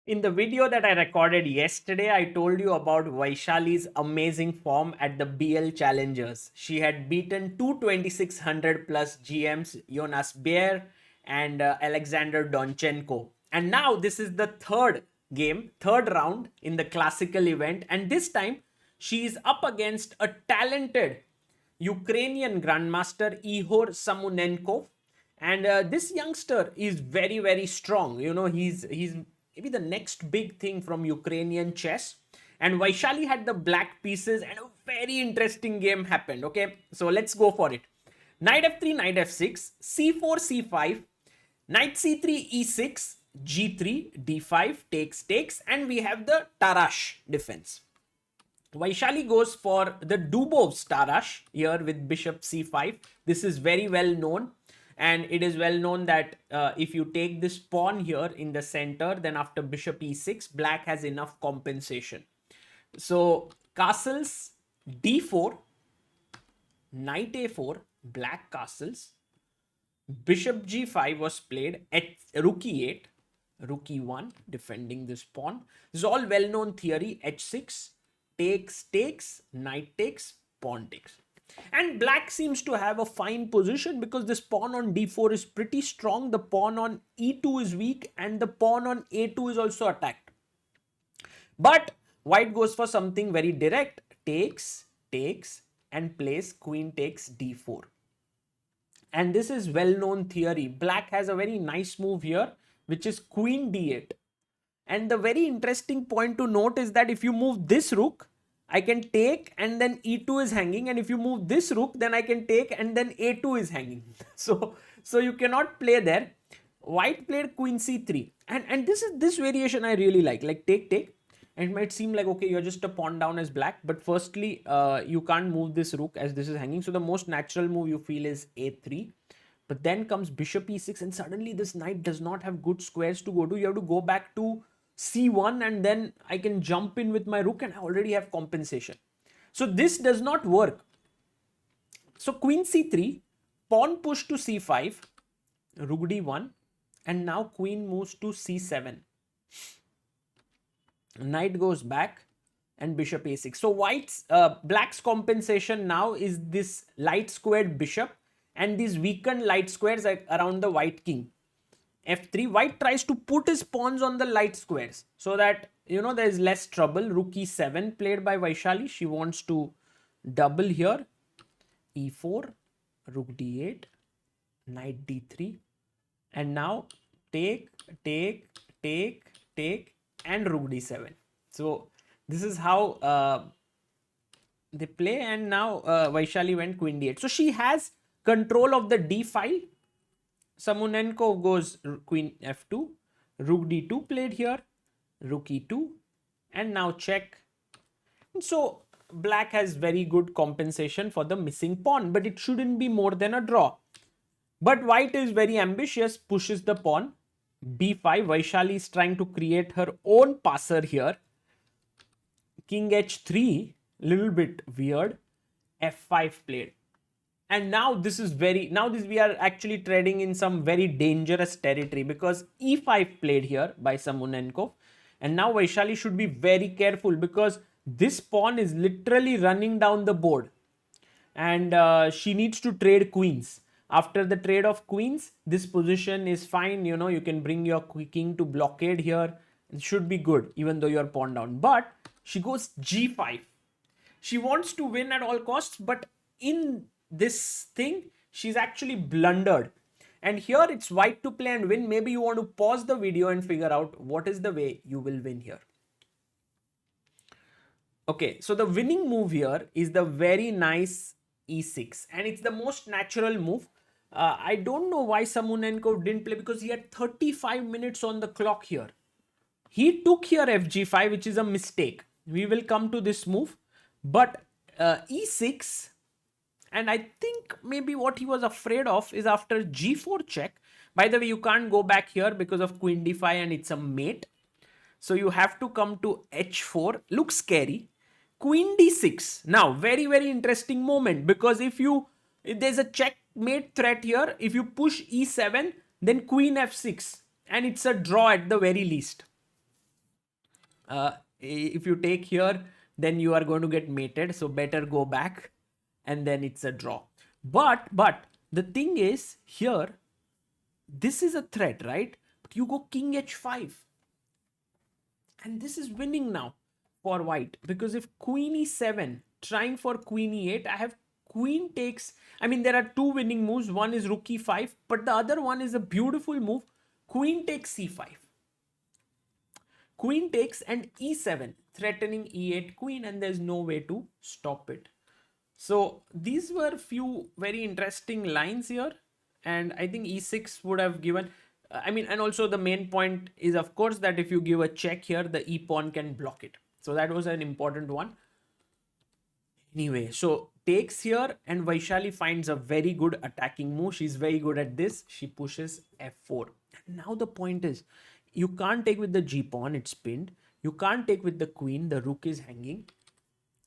In the video that I recorded yesterday, I told you about Vaishali's amazing form at the Biel Challengers. She had beaten two 2600 plus GMs, Jonas Bjerre and Alexander Donchenko. And now this is the third round in the classical event. And this time she is up against a talented Ukrainian Grandmaster Ihor Samunenkov, and this youngster is very very strong. He's maybe the next big thing from Ukrainian chess. And Vaishali had the black pieces, and a very interesting game happened. Okay, so let's go for it. Knight f3, knight f6, c4, c5, knight c3, e6, g3, d5, takes, and we have the Tarash defense. Vaishali goes for the Dubov's Tarash here with bishop c5. This is very well known, and it is well known that if you take this pawn here in the center, then after bishop e6, black has enough compensation. So castles d4, knight a4, black castles, bishop g5 was played at rook e8, rook e1, defending this pawn. This is all well known theory. h6, takes, knight takes, pawn takes. And black seems to have a fine position because this pawn on d4 is pretty strong, the pawn on e2 is weak, and the pawn on a2 is also attacked. But white goes for something very direct, takes, and plays queen takes d4. And this is well known theory. Black has a very nice move here, which is queen d8. And the very interesting point to note is that if you move this rook, I can take and then e2 is hanging, and if you move this rook, then I can take and then a2 is hanging. So you cannot play there. White played queen c3, and this variation I really like take. And it might seem like, okay, you're just a pawn down as black, but firstly, you can't move this rook as this is hanging. So the most natural move you feel is a3. But then comes bishop e6, and suddenly this knight does not have good squares to go to. You have to go back to c1, and then I can jump in with my rook and I already have compensation. So this does not work. So queen c3, pawn push to c5, rook d1, and now queen moves to c7. Knight goes back and bishop a6. So black's compensation now is this light squared bishop and these weakened light squares around the white king. f3, white tries to put his pawns on the light squares so that, there is less trouble. Rook e7 played by Vaishali. She wants to double here. e4, rook d8, knight d3, and now take, and rook d7. So this is how they play, and now Vaishali went queen d8. So she has control of the d file. Samunenkov goes queen f2, rook d2 played here, rook e2, and now check. So black has very good compensation for the missing pawn, but it shouldn't be more than a draw. But white is very ambitious, pushes the pawn, b5. Vaishali is trying to create her own passer here. King h3, little bit weird, f5 played. And now we are actually treading in some very dangerous territory because e5 played here by Samunenkov. And now Vaishali should be very careful because this pawn is literally running down the board. And she needs to trade queens. After the trade of queens, this position is fine. You can bring your king to blockade here. It should be good even though you're pawn down. But she goes g5. She wants to win at all costs, but in this thing, she's actually blundered. And here it's white to play and win. Maybe you want to pause the video and figure out what is the way you will win here. Okay, so the winning move here is the very nice e6, and it's the most natural move. I don't know why Samunenkov didn't play because he had 35 minutes on the clock here. He took here fg5, which is a mistake. We will come to this move. But e6, and I think maybe what he was afraid of is after g4 check. By the way, you can't go back here because of queen d5 and it's a mate. So you have to come to h4. Looks scary. Queen d6. Now, very, very interesting moment because if there's a checkmate threat here, if you push e7, then queen f6, and it's a draw at the very least. If you take here, then you are going to get mated. So better go back, and then it's a draw. But the thing is here, this is a threat, right? But you go king h5, and this is winning now for white, because if queen e7 trying for queen e8, I have queen takes. I mean, there are two winning moves. One is rook e5, but the other one is a beautiful move, queen takes c5. Queen takes and e7, threatening e8 queen, and there's no way to stop it. So these were few very interesting lines here, and I think e6 would have given. I mean, and also the main point is, of course, that if you give a check here, the e pawn can block it. So that was an important one. Anyway, so takes here, and Vaishali finds a very good attacking move. She's very good at this. She pushes f4. Now the point is, you can't take with the g pawn, it's pinned. You can't take with the queen, the rook is hanging.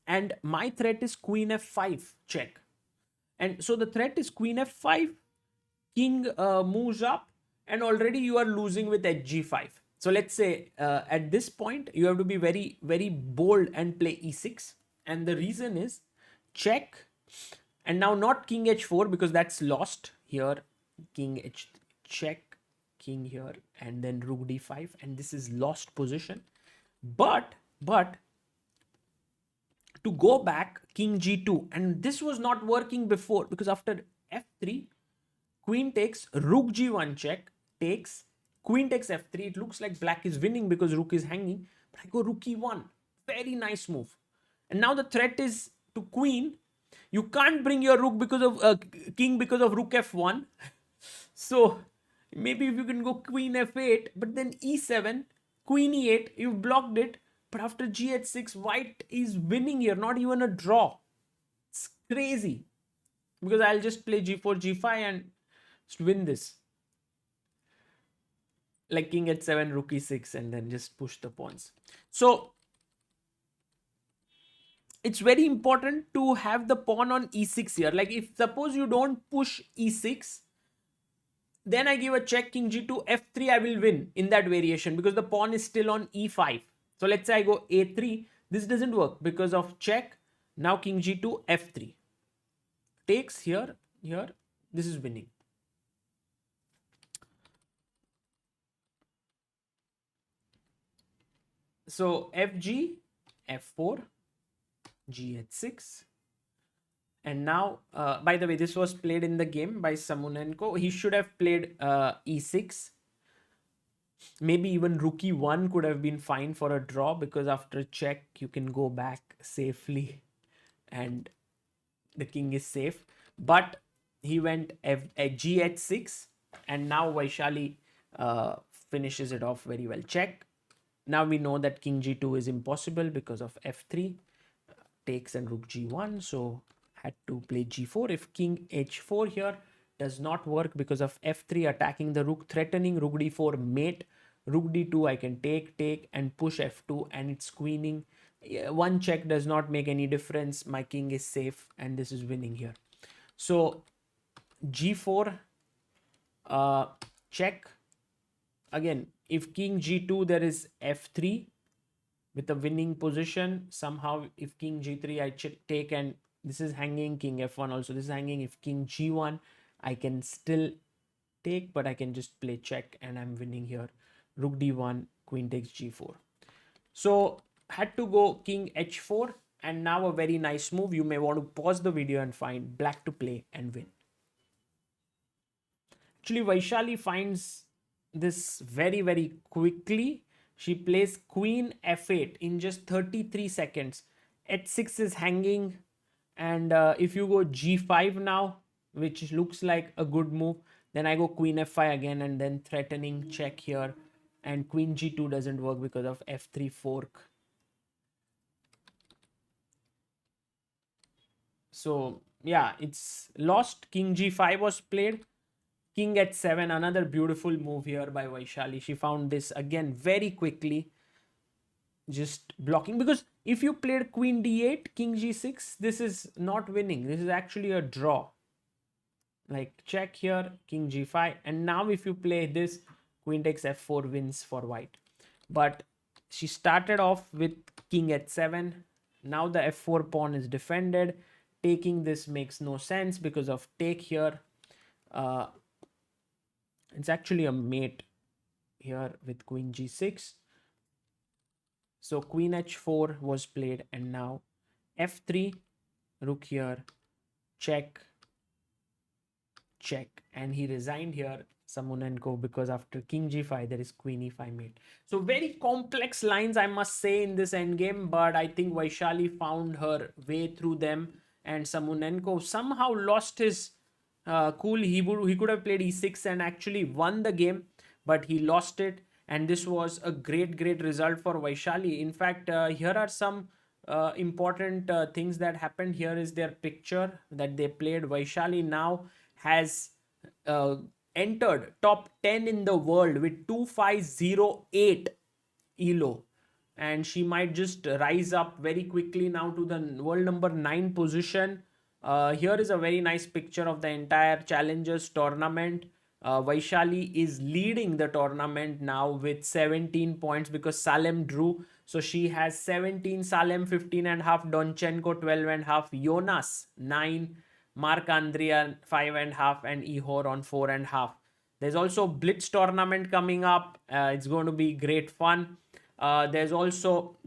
And my threat is queen f5, check. And so the threat is queen f5, king moves up, and already you are losing with hg5. So let's say at this point, you have to be very, very bold and play e6. And the reason is check, and now not king h4 because that's lost here. King h check, king here, and then rook d5, and this is lost position. But to go back, king g2, and this was not working before, because after f3, queen takes, rook g1 check, takes, queen takes f3. It looks like black is winning because rook is hanging, but I go rook e1. Very nice move. And now the threat is to queen. You can't bring your rook because of king because of rook f1. So maybe if you can go queen f8, but then e7, queen e8, you've blocked it. But after gh6, white is winning here, not even a draw. It's crazy. Because I'll just play g4, g5 and win this. Like king h7, rook e6, and then just push the pawns. So it's very important to have the pawn on e6 here. Like if suppose you don't push e6, then I give a check, king g2, f3, I will win in that variation because the pawn is still on e5. So let's say I go a3, this doesn't work because of check. Now king g2, f3. Takes here, this is winning. So fg, f4, gh6. And now, by the way, this was played in the game by Samunenko. He should have played e6. Maybe even rook e1 could have been fine for a draw, because after check, you can go back safely and the king is safe. But he went gh6, and now Vaishali finishes it off very well. Check. Now we know that king g2 is impossible because of f3, takes, and rook g1. So had to play g4. If king h4 here does not work because of f3 attacking the rook, threatening rook d4 mate, rook d2 I can take and push f2, and it's queening. One check does not make any difference. My king is safe, and this is winning here. So g4, check. Again, if king g2, there is f3 with a winning position. Somehow if king g3 I take, and this is hanging, king f1 also, this is hanging. If king g1, I can still take, but I can just play check and I'm winning here. Rook d1, queen takes g4. So had to go king h4, and now a very nice move. You may want to pause the video and find black to play and win. Actually, Vaishali finds this very, very quickly. She plays queen f8 in just 33 seconds. h6 is hanging, and if you go g5 now, which looks like a good move, then I go queen f5 again, and then threatening check here, and queen g2 doesn't work because of f3 fork. So yeah, it's lost. King g5 was played. King h7, another beautiful move here by Vaishali. She found this again very quickly, just blocking, because if you played queen d8, king g6, this is not winning. This is actually a draw. Like check here, king g5, and now if you play this, queen takes f4 wins for white. But she started off with king h7. Now the f4 pawn is defended. Taking this makes no sense because of take here. Uh, it's actually a mate here with queen g6. So queen h4 was played, and now f3, rook here, check, check, and he resigned here, Samunenko, because after king g5 there is queen e5 mate. So very complex lines, I must say, in this endgame, but I think Vaishali found her way through them, and Samunenko somehow lost his cool. He could have played e6 and actually won the game, but he lost it, and this was a great result for Vaishali. In fact, here are some important things that happened. Here is their picture that they played. Vaishali now has uh, entered top 10 in the world with 2508 elo, and she might just rise up very quickly now to the world number 9 position. Here is a very nice picture of the entire challengers tournament. Vaishali is leading the tournament now with 17 points because Salem drew. So she has 17, Salem 15 and half, Donchenko 12 and half, Jonas 9, Mark Andrea 5 and half, and Ihor on 4 and half. There's also Blitz tournament coming up. It's going to be great fun. There's also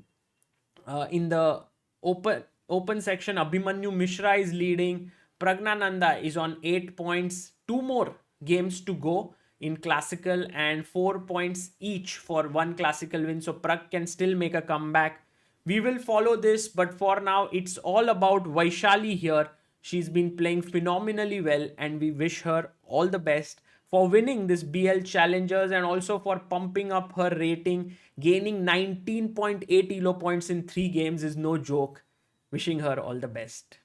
in the open section, Abhimanyu Mishra is leading. Pragnananda is on 8 points. Two more games to go in classical, and 4 points each for one classical win. So Prag can still make a comeback. We will follow this, but for now, it's all about Vaishali here. She's been playing phenomenally well, and we wish her all the best for winning this BL Challengers and also for pumping up her rating. Gaining 19.8 elo points in 3 games is no joke. Wishing her all the best.